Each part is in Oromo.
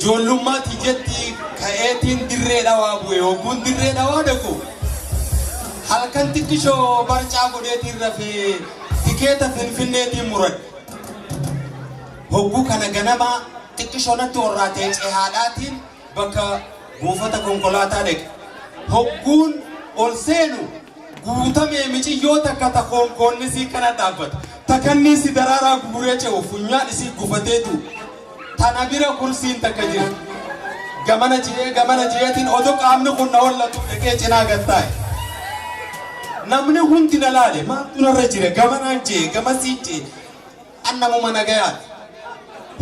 Jollummaati jetti ka'eetiin dirree dhawaa bu'e hogguun dirree dhawaa dhaqu halkan xiqqishoo barcaa godheetiin rafee tikeeta finfinneetiin muradhe hogguu kana ganama xiqqishoo natti warraatee cehaadhaatiin bakka buufata konkolaataa dhaqe hogguun ol seenu guutamee miciyyoo takka takoonkoonni sii kana dhaabbata takannii si daraaraa guguree ce'u funyaan isii gufateetu tana bira kursiin takka jira gamana jeetiin odoo qaamni kun na hollatu dhaqee cinaa gattaa'e namni hundi na laale maaltu narra jira gamanaan jee gamasii jee annamuma nagayaati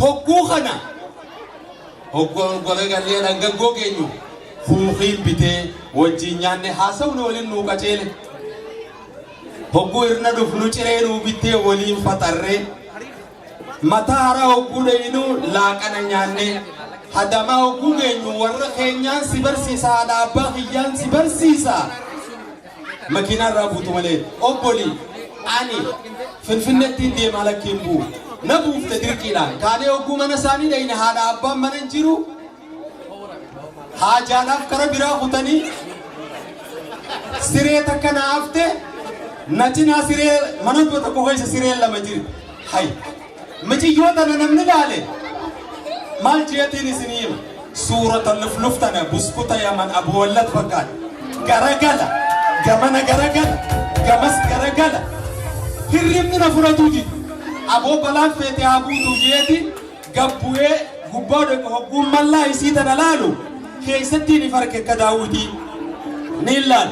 hogguu kana hoggoo golee gallee dhangaggoo keenyu fuuqiin bitee wajjin nyaanne haasawni waliin nuu qaceele hogguu irna dhufnu ciree nuu bittee waliin faxarree mataa hara hogguu dhayinu laaqana nyaanne hadamaa hogguu geenyu warra keenyaan si barsiisa haadha abbaa kiyyaan si barsiisa makiinaa irraa buutu malee obboli ani finfinnettiin deemaa lakkiin buu na buufte dirqiidhaan kaanee hogguu mana isaanii dhayine haadha abbaan mana hin jiru haajaadhaaf kara biraa kutanii siree takka na hafte na cinaa siree mana tokko keessa sireen lama jiri hay miciyyoota na namni laale maal jeetiin isinii hima suurata lufluftana buskuta yaman abuwallat fakkaata garagala gamana garagala gamas garagala hirribni na fudhatuuti aboo balaan feete haa buutu jeeti gabbu'ee gubbaa dhaqe hogguun mallaa isii tana laalu keessattiin farke akka daawutii ni ilaala